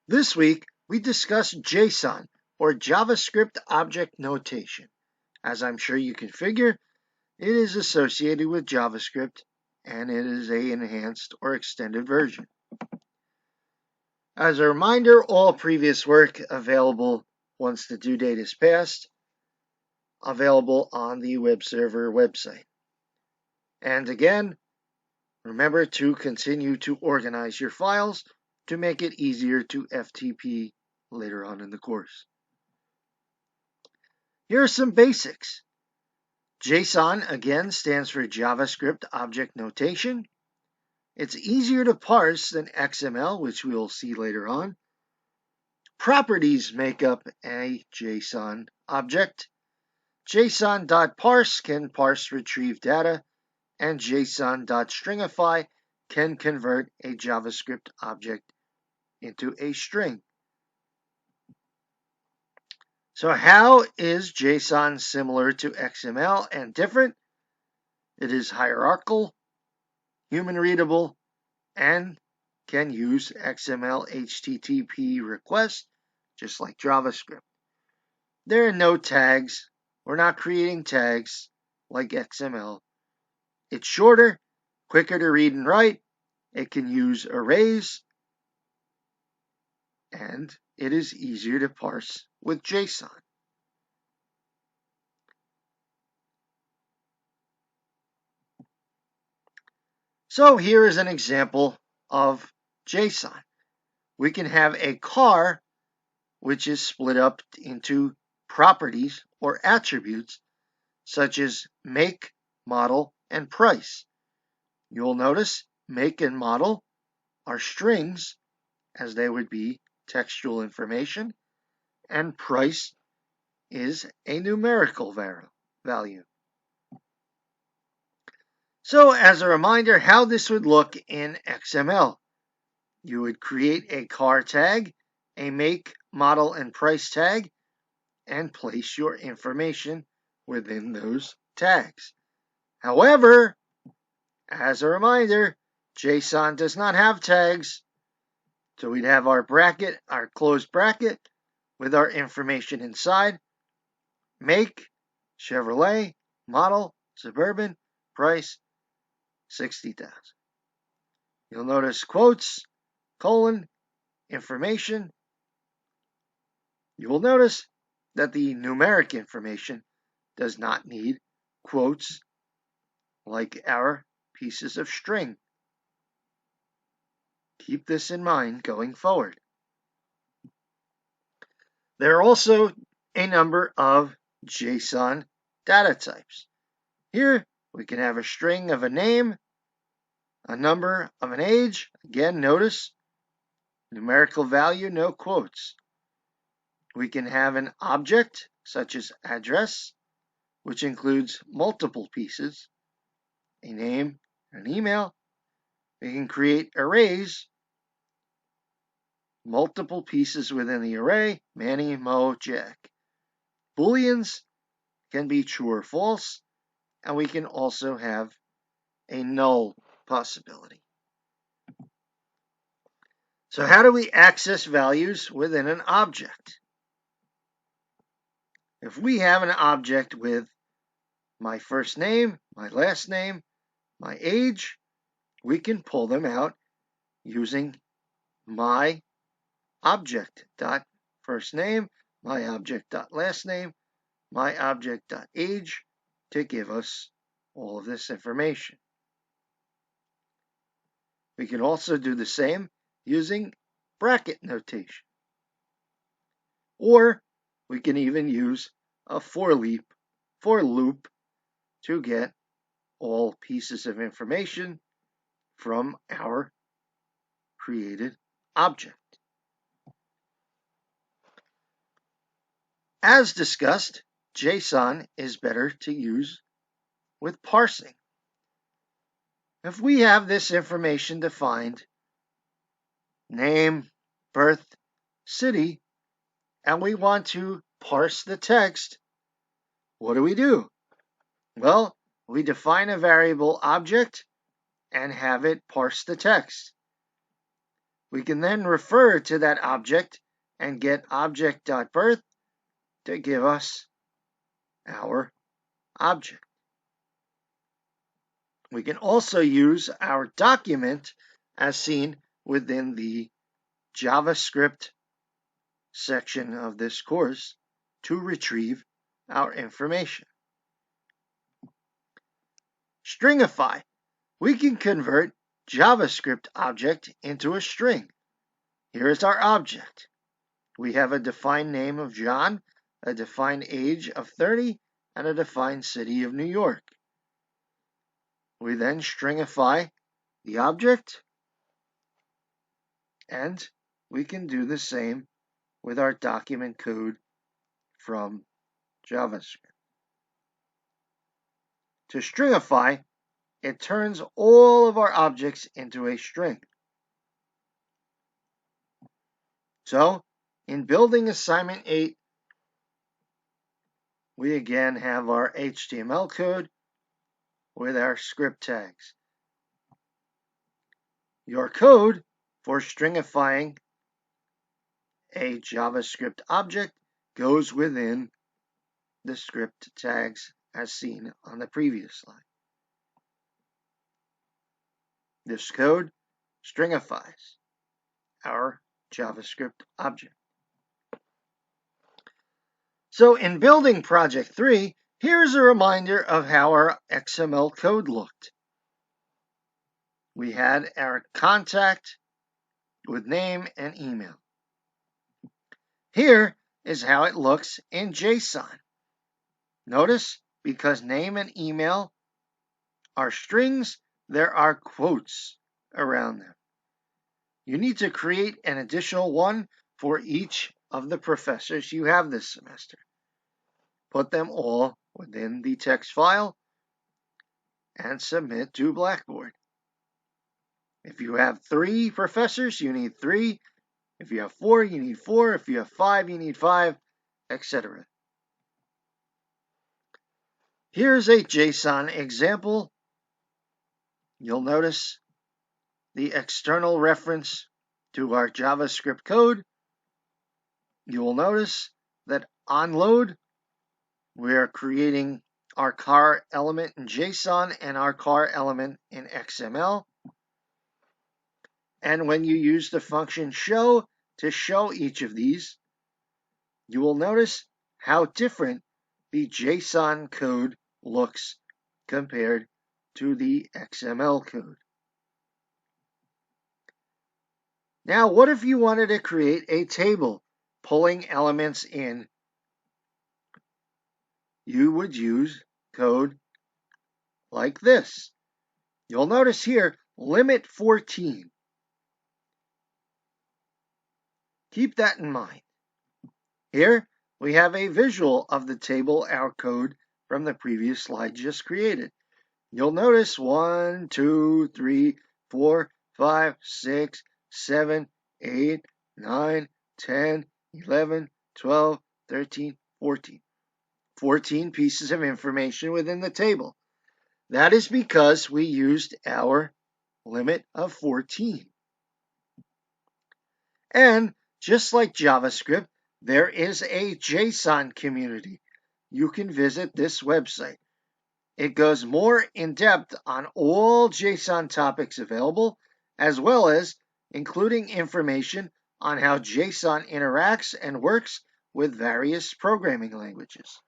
This week, we discussed Json, or JavaScript Object Notation. As I'm sure you can figure, it is associated with JavaScript, and it is an enhanced or extended version. As a reminder, all previous work available once the due date is passed, available on the web server website. And again, remember to continue to organize your files to make it easier to FTP later on in the course. Here are some basics. JSON, again, stands for JavaScript Object Notation. It's easier to parse than XML, which we'll see later on. Properties make up a JSON object. JSON.parse can parse retrieved data, and JSON.stringify can convert a JavaScript object into a string. So how is JSON similar to XML and different? It is hierarchical, human readable, and can use XML HTTP requests, just like JavaScript. There are no tags. We're not creating tags like XML. It's shorter, quicker to read and write. It can use arrays, and it is easier to parse with JSON. So here is an example of JSON. We can have a car which is split up into properties or attributes such as make, model, and price. You'll notice make and model are strings, as they would be textual information, and price is a numerical value. So as a reminder how this would look in XML, you would create a car tag, a make, model, and price tag, and place your information within those tags. However, as a reminder, JSON does not have tags, so we'd have our bracket, our closed bracket, with our information inside. Make, Chevrolet, model, Suburban, price, 60,000. You'll notice quotes, colon, information. You will notice that the numeric information does not need quotes like our pieces of string. Keep this in mind going forward. There are also a number of JSON data types. Here we can have a string of a name, a number of an age. Again, notice numerical value, no quotes. We can have an object such as address, which includes multiple pieces, a name, an email. We can create arrays, multiple pieces within the array, Manny, Mo, Jack. Booleans can be true or false, and we can also have a null possibility. So how do we access values within an object? If we have an object with my first name, my last name, my age, we can pull them out using my object.firstname, my object.lastname, my object.age to give us all of this information. We can also do the same using bracket notation. Or we can even use a for loop to get all pieces of information from our created object. As discussed, JSON is better to use with parsing. If we have this information defined, name, birth, city, and we want to parse the text, what do? Well, we define a variable object and have it parse the text. We can then refer to that object and get object.birth to give us our object. We can also use our document as seen within the JavaScript section of this course to retrieve our information. Stringify. We can convert JavaScript object into a string. Here is our object. We have a defined name of John, a defined age of 30, and a defined city of New York. We then stringify the object, and we can do the same with our document code from JavaScript. To stringify, it turns all of our objects into a string. So, in building assignment 8, we again have our HTML code with our script tags. Your code for stringifying a JavaScript object goes within the script tags as seen on the previous slide. This code stringifies our JavaScript object. So in building project 3, here's a reminder of how our XML code looked. We had our contact with name and email. Here is how it looks in JSON. Notice, because name and email are strings, there are quotes around them. You need to create an additional one for each of the professors you have this semester. Put them all within the text file and submit to Blackboard. If you have 3 professors, you need 3. If you have 4, you need 4. If you have 5, you need 5, etc. Here's a JSON example. You'll notice the external reference to our JavaScript code. You will notice that on load, we're creating our car element in JSON and our car element in XML. And when you use the function show to show each of these, you will notice how different the JSON code looks compared to the XML code. Now, what if you wanted to create a table pulling elements in? You would use code like this. You'll notice here, limit 14. Keep that in mind. Here, we have a visual of the table our code from the previous slide just created. You'll notice 1, 2, 3, 4, 5, 6, 7, 8, 9, 10, 11, 12, 13, 14. 14 pieces of information within the table. That is because we used our limit of 14. And just like JavaScript, there is a JSON community. You can visit this website. It goes more in depth on all JSON topics available, as well as including information on how JSON interacts and works with various programming languages.